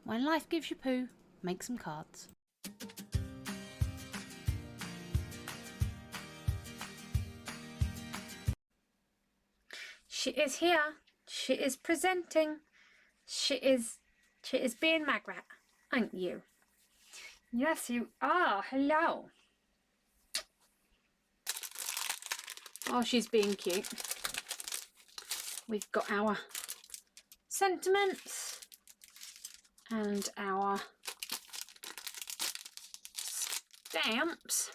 When life gives you poo, make some cards. She is here. She is presenting. She is being Magrat, aren't you? Yes, you are. Hello. Oh, she's being cute. We've got our sentiments and our stamps.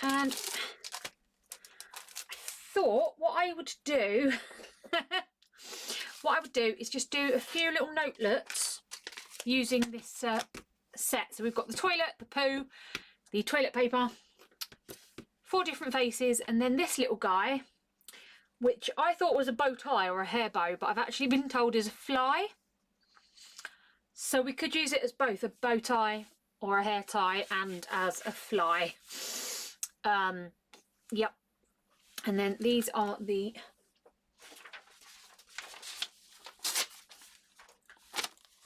And I thought what I would do is just do a few little notelets using this set. So we've got the toilet, the poo, the toilet paper, 4 different faces, and then this little guy, which I thought was a bow tie or a hair bow, but I've actually been told is a fly. So we could use it as both a bow tie or a hair tie and as a fly. Yep. And then these are the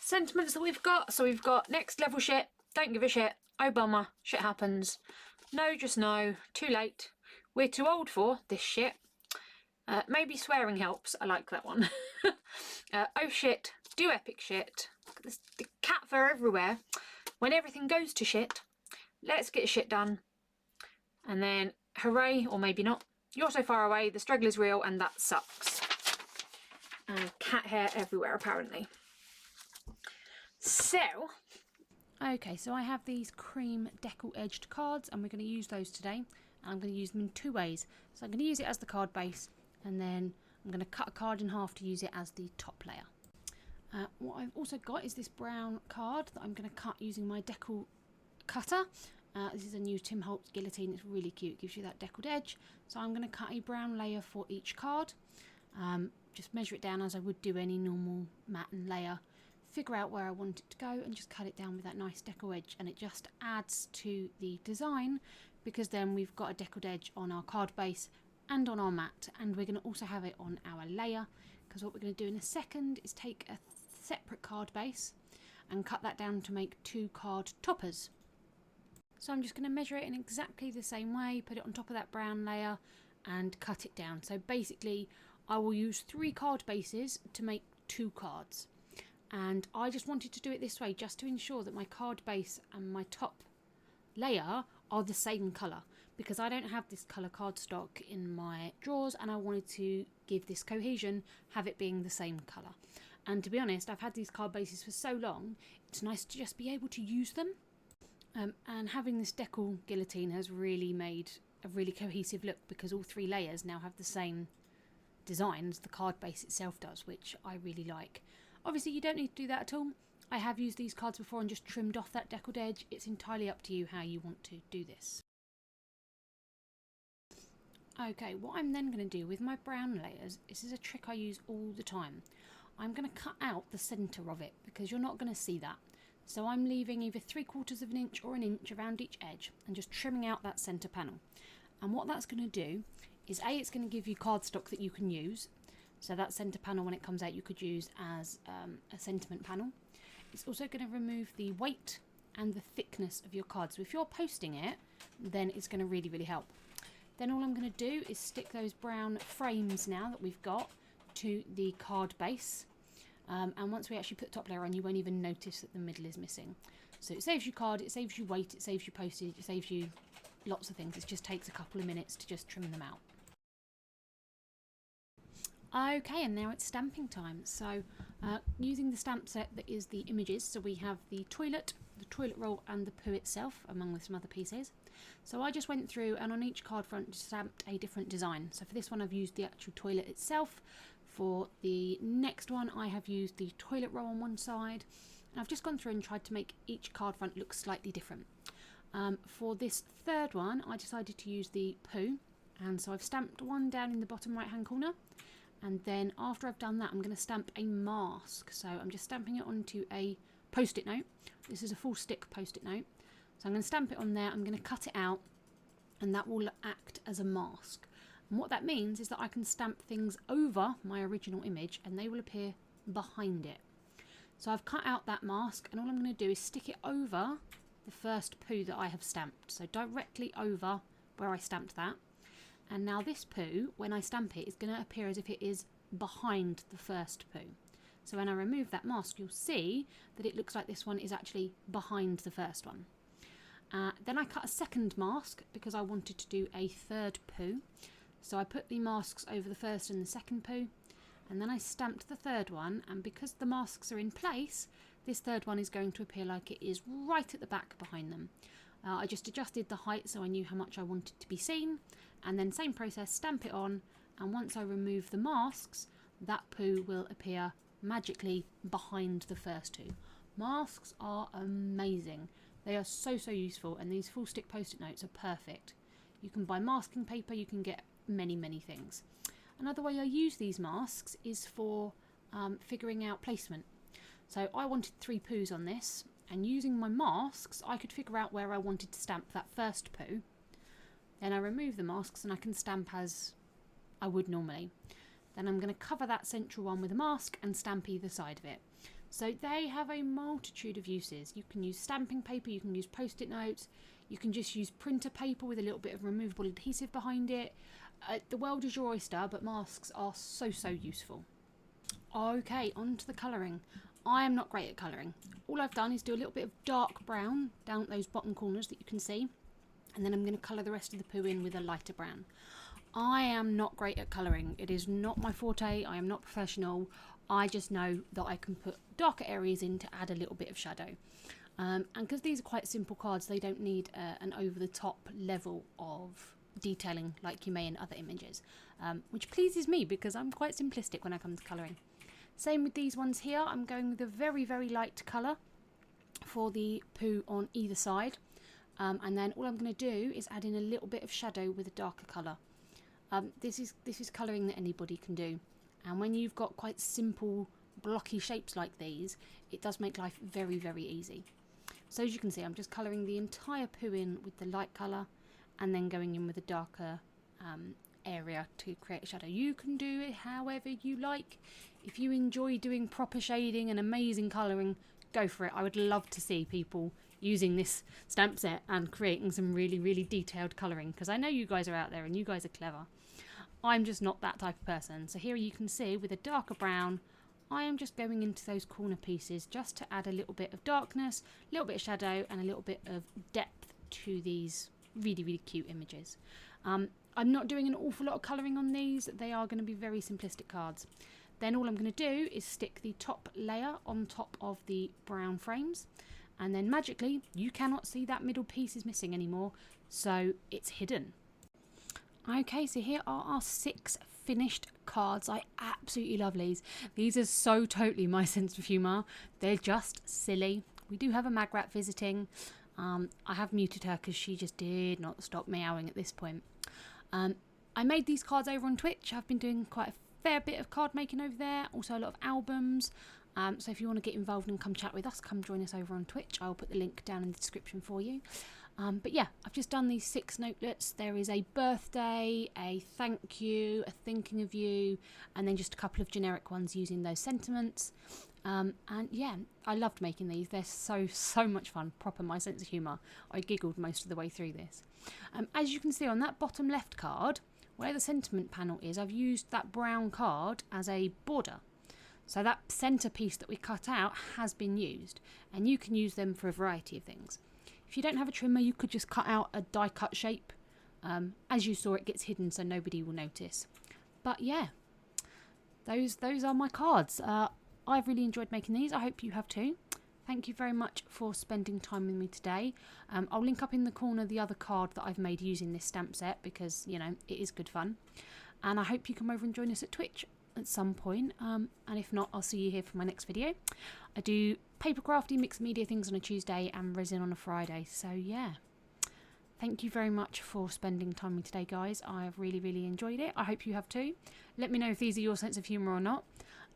sentiments that we've got. So we've got next level shit, don't give a shit, oh bummer, shit happens, no just no, too late, we're too old for this shit, maybe swearing helps, I like that one. Oh shit, do epic shit, there's the cat fur everywhere, when everything goes to shit, let's get shit done, and then hooray, or maybe not, you're so far away, the struggle is real and that sucks. And cat hair everywhere apparently. So, okay, so I have these cream decal edged cards and we're going to use those today. And I'm going to use them in 2 ways. So I'm going to use it as the card base and then I'm going to cut a card in half to use it as the top layer. What I've also got is this brown card that I'm going to cut using my decal cutter. This is a new Tim Holtz guillotine, it's really cute, it gives you that deckled edge. So I'm going to cut a brown layer for each card. Just measure it down as I would do any normal mat and layer. Figure out where I want it to go and just cut it down with that nice decal edge, and it just adds to the design because then we've got a deckled edge on our card base and on our mat, and we're going to also have it on our layer, because what we're going to do in a second is take a separate card base and cut that down to make 2 card toppers. So I'm just going to measure it in exactly the same way, put it on top of that brown layer and cut it down. So basically I will use 3 card bases to make 2 cards. And I just wanted to do it this way just to ensure that my card base and my top layer are the same colour, because I don't have this colour cardstock in my drawers and I wanted to give this cohesion, have it being the same colour. And to be honest, I've had these card bases for so long, it's nice to just be able to use them. And having this decal guillotine has really made a really cohesive look, because all 3 layers now have the same design as the card base itself does, which I really like. Obviously you don't need to do that at all. I have used these cards before and just trimmed off that deckled edge. It's entirely up to you how you want to do this. Okay, what I'm then going to do with my brown layers, this is a trick I use all the time. I'm going to cut out the centre of it because you're not going to see that. So I'm leaving either 3/4 of an inch or an inch around each edge and just trimming out that centre panel. And what that's going to do is it's going to give you cardstock that you can use. So that centre panel, when it comes out, you could use as a sentiment panel. It's also going to remove the weight and the thickness of your card. So if you're posting it, then it's going to really, really help. Then all I'm going to do is stick those brown frames now that we've got to the card base. And once we actually put the top layer on, you won't even notice that the middle is missing. So it saves you card, it saves you weight, it saves you postage, it saves you lots of things. It just takes a couple of minutes to just trim them out. Okay, and now it's stamping time. So using the stamp set that is the images, so we have the toilet roll and the poo itself, among with some other pieces. So I just went through and on each card front stamped a different design. So for this one I've used the actual toilet itself. For the next one I have used the toilet roll on one side. And I've just gone through and tried to make each card front look slightly different. For this third one I decided to use the poo, and so I've stamped one down in the bottom right hand corner. And then after I've done that, I'm going to stamp a mask. So I'm just stamping it onto a post-it note. This is a full stick post-it note. So I'm going to stamp it on there. I'm going to cut it out and that will act as a mask. And what that means is that I can stamp things over my original image and they will appear behind it. So I've cut out that mask, and all I'm going to do is stick it over the first poo that I have stamped. So directly over where I stamped that. And now this poo, when I stamp it, is going to appear as if it is behind the first poo. So when I remove that mask, you'll see that it looks like this one is actually behind the first one. Then I cut a second mask because I wanted to do a third poo. So I put the masks over the first and the second poo, and then I stamped the third one, and because the masks are in place, this third one is going to appear like it is right at the back behind them. I just adjusted the height so I knew how much I wanted to be seen, and then same process, stamp it on, and once I remove the masks, that poo will appear magically behind the first two. Masks are amazing. They are so useful, and these full stick post-it notes are perfect. You can buy masking paper, you can get many things. Another way I use these masks is for figuring out placement. So I wanted 3 poos on this, and using my masks I could figure out where I wanted to stamp that first poo. Then I remove the masks and I can stamp as I would normally. Then I'm going to cover that central one with a mask and stamp either side of it. So they have a multitude of uses. You can use stamping paper, you can use post-it notes, you can just use printer paper with a little bit of removable adhesive behind it. The world is your oyster, but masks are so useful. Okay, on to the colouring. I am not great at colouring. All I've done is do a little bit of dark brown down at those bottom corners that you can see, and then I'm going to colour the rest of the poo in with a lighter brown. I am not great at colouring. It is not my forte. I am not professional. I just know that I can put darker areas in to add a little bit of shadow. And because these are quite simple cards, they don't need an over-the-top level of detailing like you may in other images, which pleases me because I'm quite simplistic when I come to colouring. Same with these ones here. I'm going with a very light colour for the poo on either side, and then all I'm going to do is add in a little bit of shadow with a darker colour. This is colouring that anybody can do, and when you've got quite simple blocky shapes like these, it does make life very easy. So as you can see, I'm just colouring the entire poo in with the light colour, and then going in with a darker area to create a shadow. You can do it however you like. If you enjoy doing proper shading and amazing colouring, go for it. I would love to see people using this stamp set and creating some really detailed colouring, because I know you guys are out there and you guys are clever. I'm just not that type of person. So here you can see with a darker brown, I am just going into those corner pieces just to add a little bit of darkness, a little bit of shadow, and a little bit of depth to these really cute images. I'm not doing an awful lot of colouring on these. They are going to be very simplistic cards. Then all I'm going to do is stick the top layer on top of the brown frames, and then magically you cannot see that middle piece is missing anymore, so it's hidden. Okay, so here are our 6 finished cards. I absolutely love these. These are so totally my sense of humour. They're just silly. We do have a mag rat visiting. I have muted her because she just did not stop meowing at this point. I made these cards over on Twitch. I've been doing quite a fair bit of card making over there, also a lot of albums. So if you want to get involved and come chat with us, come join us over on Twitch. I'll put the link down in the description for you. But yeah, I've just done these 6 notelets. There is a birthday, a thank you, a thinking of you, and then just a couple of generic ones using those sentiments. And yeah, I loved making these. They're so much fun. Proper my sense of humour. I giggled most of the way through this. As you can see on that bottom left card, where the sentiment panel is, I've used that brown card as a border. So that centre piece that we cut out has been used, and you can use them for a variety of things. If you don't have a trimmer, you could just cut out a die cut shape. As you saw, it gets hidden so nobody will notice. But yeah, those are my cards. I've really enjoyed making these. I hope you have too. Thank you very much for spending time with me today. I'll link up in the corner the other card that I've made using this stamp set because, you know, it is good fun. And I hope you come over and join us at Twitch at some point. And if not, I'll see you here for my next video. I do paper crafty mixed media things on a Tuesday and resin on a Friday. So yeah, thank you very much for spending time with me today, guys. I've really enjoyed it. I hope you have too. Let me know if these are your sense of humour or not.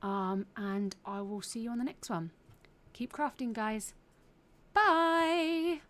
And I will see you on the next one. Keep crafting, guys. Bye!